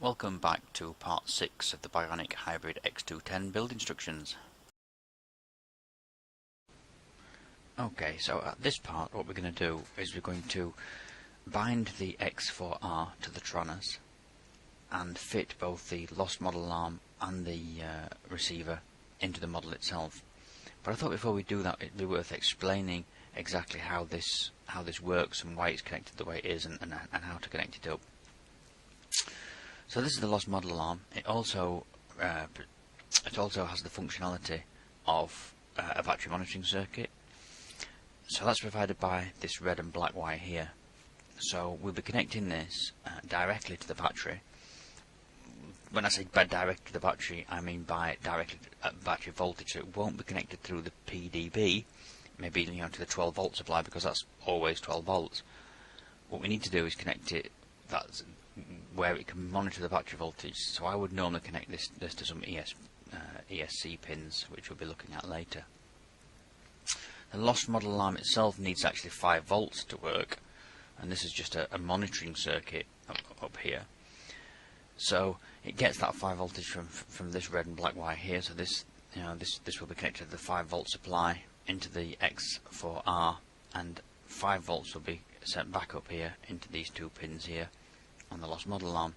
Welcome back to part 6 of the Bionic Hybrid X210 build instructions. Okay, so at this part what we're going to do is we're going to bind the X4R to the Taranis and fit both the lost model alarm and the receiver into the model itself. But I thought before we do that it'd be worth explaining exactly how this works and why it's connected the way it is and how to connect it up. So this is the lost model alarm. It also has the functionality of a battery monitoring circuit. So that's provided by this red and black wire here. So we'll be connecting this directly to the battery. When I say directly to the battery, I mean by directly at battery voltage. So it won't be connected through the PDB, maybe to the 12 volt supply, because that's always 12 volts. What we need to do is connect it where it can monitor the battery voltage. So I would normally connect this to some ESC pins, which we'll be looking at later. The lost model alarm itself needs actually 5 volts to work, and this is just a monitoring circuit up here. So it gets that 5 voltage from this red and black wire here. So this will be connected to the 5 volt supply into the X4R, and 5 volts will be sent back up here into these two pins here on the lost model alarm.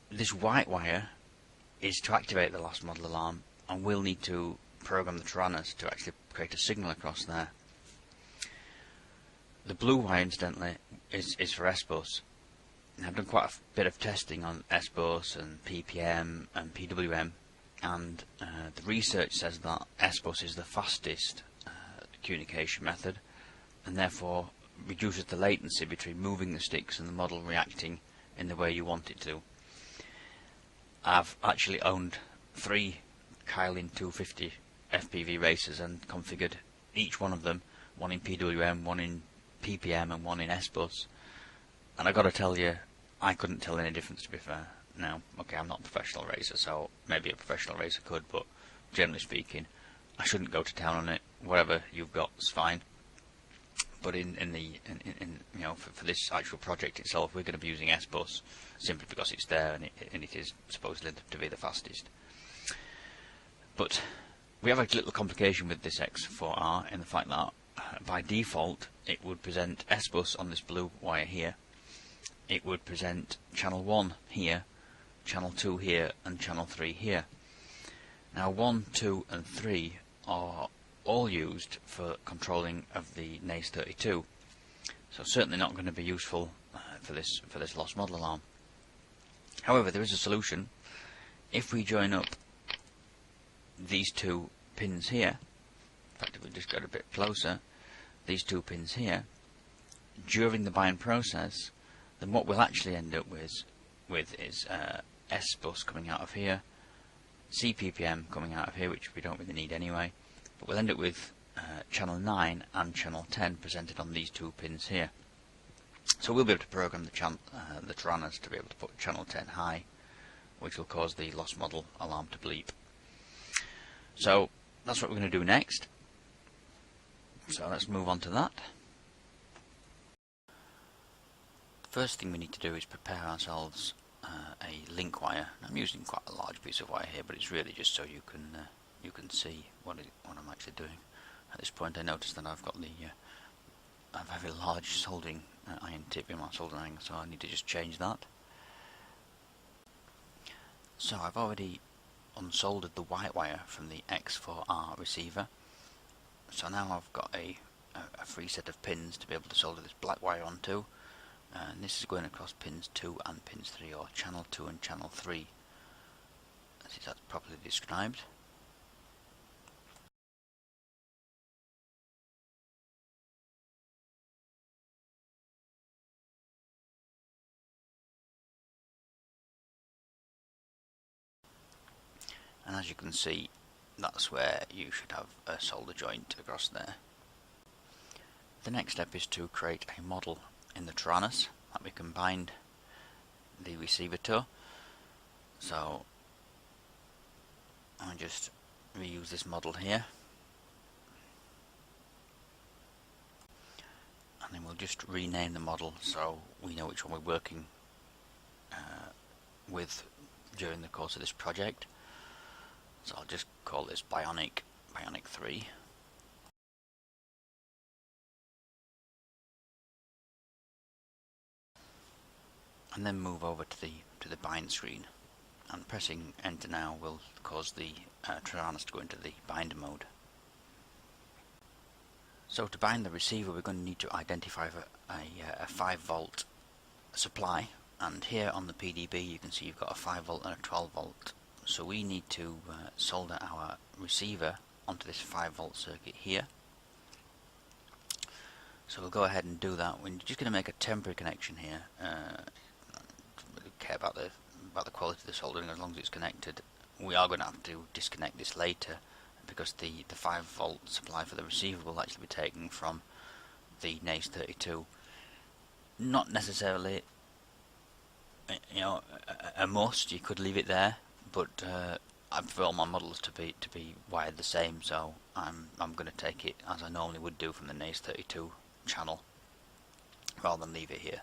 This white wire is to activate the lost model alarm, and we'll need to program the Taranis to actually create a signal across there. The blue wire, incidentally, is for S-Bus. I've done quite a bit of testing on S-Bus and PPM and PWM, and the research says that S-Bus is the fastest communication method, and therefore reduces the latency between moving the sticks and the model reacting in the way you want it to. I've actually owned 3 Kylin 250 FPV racers and configured each one of them, one in PWM, one in PPM and one in S-Bus, and I gotta tell you, I couldn't tell any difference, to be fair. Now, okay, I'm not a professional racer, so maybe a professional racer could, but generally speaking, I shouldn't go to town on it. Whatever you've got is fine. But for this actual project itself, we're going to be using S-Bus simply because it's there and it is supposedly to be the fastest. But we have a little complication with this X4R in the fact that by default it would present S-Bus on this blue wire here. It would present channel 1 here, channel 2 here, and channel 3 here. Now 1, 2 and 3 are all used for controlling of the NACE32, so certainly not going to be useful for this lost model alarm. However, there is a solution. If we join up these two pins here, in fact if we just got a bit closer, these two pins here, during the bind process, then what we'll actually end up with is S-Bus coming out of here, CPPM coming out of here, which we don't really need anyway, but we'll end up with channel 9 and channel 10 presented on these two pins here. So we'll be able to program the Taranis to be able to put channel 10 high, which will cause the lost model alarm to bleep. So that's what we're going to do next. So let's move on to that. First thing we need to do is prepare ourselves a link wire. I'm using quite a large piece of wire here, but it's really just so you can see what I'm actually doing. At this point I notice that I've got a very large soldering iron tip in my soldering iron, so I need to just change that. So I've already unsoldered the white wire from the X4R receiver, so now I've got a free set of pins to be able to solder this black wire onto, and this is going across pins 2 and pins 3, or channel 2 and channel 3, as that's properly described. And as you can see, that's where you should have a solder joint across there. The next step is to create a model in the Taranis that we can bind the receiver to. So I'll just reuse this model here, and then we'll just rename the model so we know which one we're working with during the course of this project. So I'll just call this Bionic 3. And then move over to the bind screen. And pressing enter now will cause the Taranis to go into the bind mode. So to bind the receiver, we're going to need to identify a 5 volt supply, and here on the PDB you can see you've got a 5 volt and a 12 volt. So we need to solder our receiver onto this 5 volt circuit here. So we'll go ahead and do that. We're just going to make a temporary connection here. Don't really care about the quality of the soldering as long as it's connected. We are going to have to disconnect this later, because the 5 volt supply for the receiver will actually be taken from the NAS32. Not necessarily, you know, a must. You could leave it there, but I prefer all my models to be wired the same. So I'm going to take it as I normally would do from the NAS32 channel, rather than leave it here.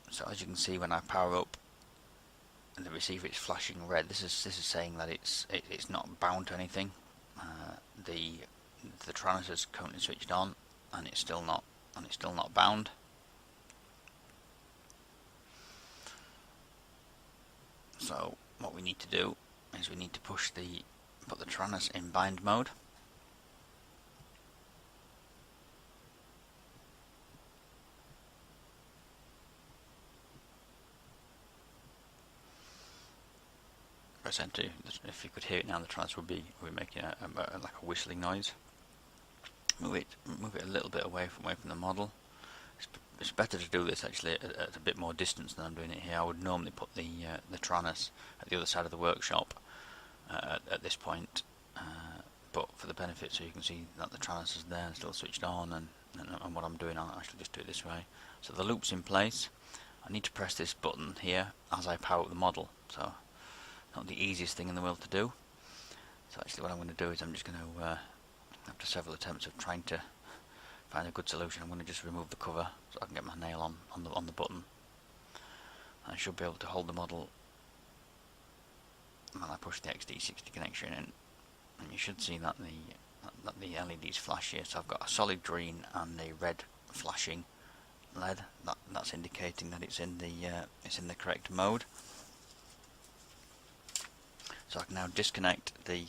So as you can see, when I power up and the receiver is flashing red, this is saying that it's not bound to anything. The Taranis is currently switched on, and it's still not bound. So what we need to do is we need to put the Taranis in bind mode. Press enter. If you could hear it now, the Taranis will be making like a whistling noise. Move it a little bit away from the model. It's better to do this actually at a bit more distance than I'm doing it here. I would normally put the Taranis at the other side of the workshop at this point, but for the benefit, so you can see that the Taranis is there and still switched on, and what I'm doing, I'll actually just do it this way. So the loop's in place. I need to press this button here as I power up the model. So not the easiest thing in the world to do. So actually what I'm going to do is I'm just going to, after several attempts of trying to find a good solution, I'm going to just remove the cover so I can get my nail on the button. I should be able to hold the model when I push the XD60 connection in, and you should see that the LEDs flash here. So I've got a solid green and a red flashing LED. That's indicating that it's in the correct mode. So I can now disconnect the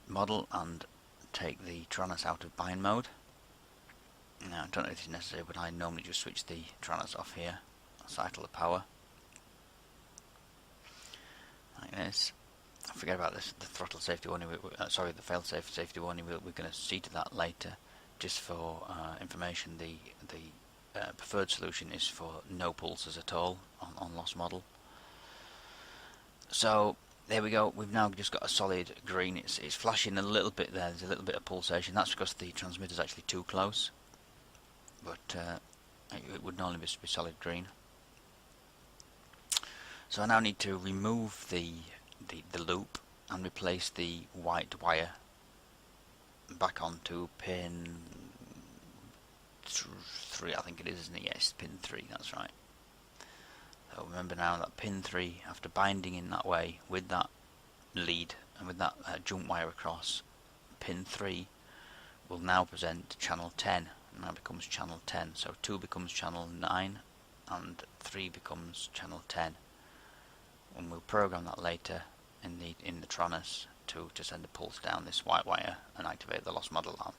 model and take the Taranis out of bind mode. Now I don't know if it's necessary, but I normally just switch the Taranis off here, cycle the power like this. I forget about this, the throttle safety warning, sorry, the fail-safe safety warning. We're going to see to that later. Just for information, the preferred solution is for no pulses at all on lost model. So there we go. We've now just got a solid green. It's flashing a little bit there. There's a little bit of pulsation. That's because the transmitter's actually too close. But it would normally be solid green. So I now need to remove the loop and replace the white wire back onto pin 3. I think it is, isn't it? Yes, pin 3. That's right. So remember now that pin 3, after binding in that way with that lead and with that jump wire across, pin 3 will now present channel 10. And now becomes channel 10. So 2 becomes channel 9 and 3 becomes channel 10. And we'll program that later in the Taranis to send a pulse down this white wire and activate the lost model alarm.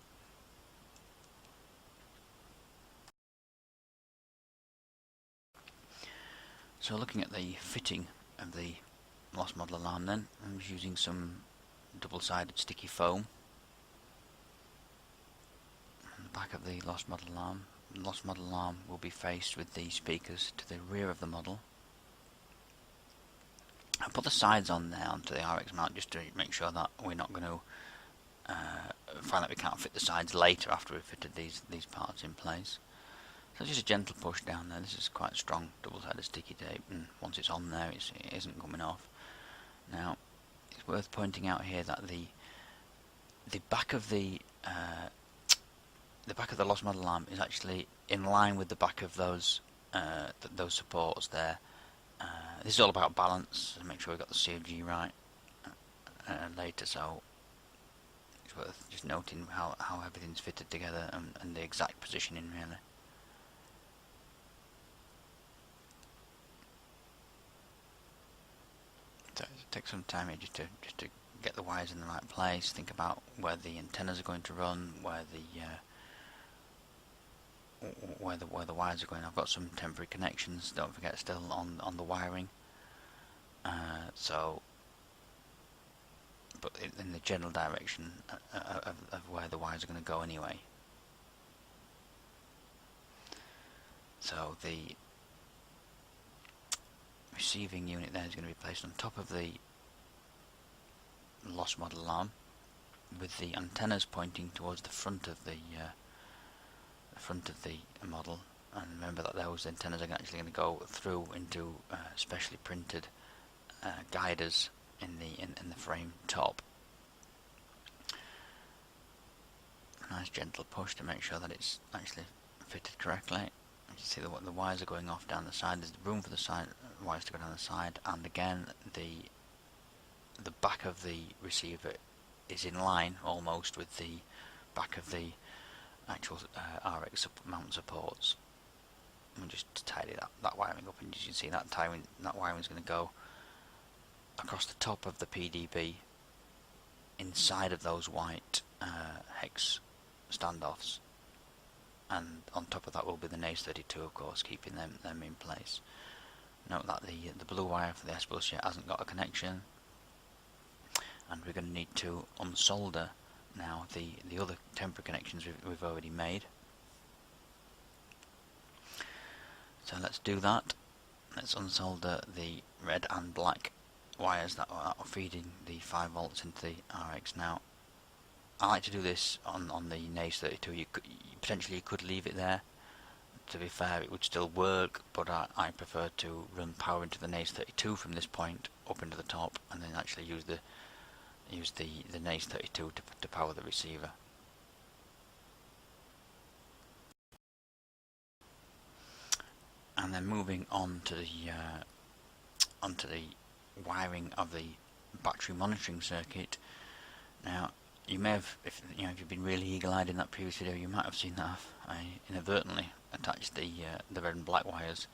So looking at the fitting of the lost model alarm, then I'm just using some double-sided sticky foam on the back of the lost model alarm. The lost model alarm will be faced with the speakers to the rear of the model. I put the sides on there onto the RX mount just to make sure that we're not going to find that we can't fit the sides later after we've fitted these parts in place. So just a gentle push down there. This is quite strong double-sided sticky tape, and once it's on there, it isn't coming off. Now, it's worth pointing out here that the back of the of the lost model arm is actually in line with the back of those supports there. This is all about balance, so make sure we've got the CFG right later, so it's worth just noting how everything's fitted together and the exact positioning really. So it takes some time here just to get the wires in the right place, think about where the antennas are going to run, where the wires are going. I've got some temporary connections, don't forget, still on the wiring. But in the general direction of where the wires are going to go anyway. So the receiving unit there is going to be placed on top of the lost model alarm, with the antennas pointing towards the front of the model. And remember that those antennas are actually going to go through into specially printed guiders in the frame top. A nice gentle push to make sure that it's actually fitted correctly. You see the wires are going off down the side. There's room for the wires to go down the side, and again the back of the receiver is in line almost with the back of the actual RX mount supports. And just to tidy that wiring up, and you can see that wiring is going to go across the top of the PDB inside of those white hex standoffs, and on top of that will be the NAS32, of course, keeping them in place. Note that the blue wire for the S-bus yet hasn't got a connection, and we're going to need to unsolder now the other temporary connections we've already made. So let's do that. Let's unsolder the red and black wires that are feeding the 5 volts into the RX now. I like to do this on the NAS32. Potentially you could leave it there. To be fair, it would still work, but I prefer to run power into the NAS32 from this point up into the top, and then actually use the NAS32 to power the receiver. And then moving on to the wiring of the battery monitoring circuit. Now, you may have, if you've been really eagle-eyed in that previous video, you might have seen that I inadvertently attached the red and black wires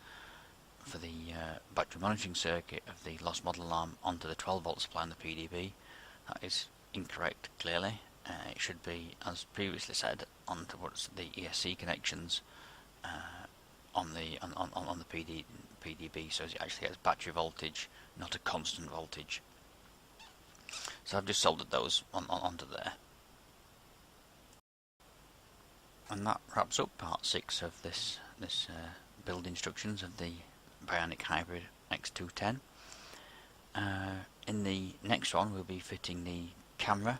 for the battery monitoring circuit of the lost model alarm onto the 12 volt supply on the PDB. That is incorrect, clearly. It should be, as previously said, on towards the ESC connections on the PDB, so it actually gets battery voltage, not a constant voltage. So I've just soldered those onto there. And that wraps up part 6 of this build instructions of the Bionic Hybrid X210. In the next one we'll be fitting the camera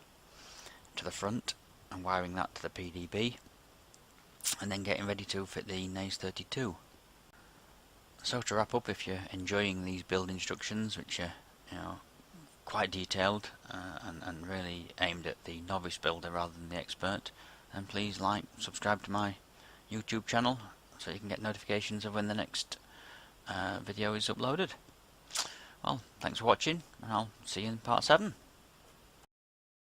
to the front and wiring that to the PDB, and then getting ready to fit the NAS32. So to wrap up, if you're enjoying these build instructions, which are quite detailed and really aimed at the novice builder rather than the expert, then please subscribe to my YouTube channel so you can get notifications of when the next video is uploaded. Well, thanks for watching, and I'll see you in part 7.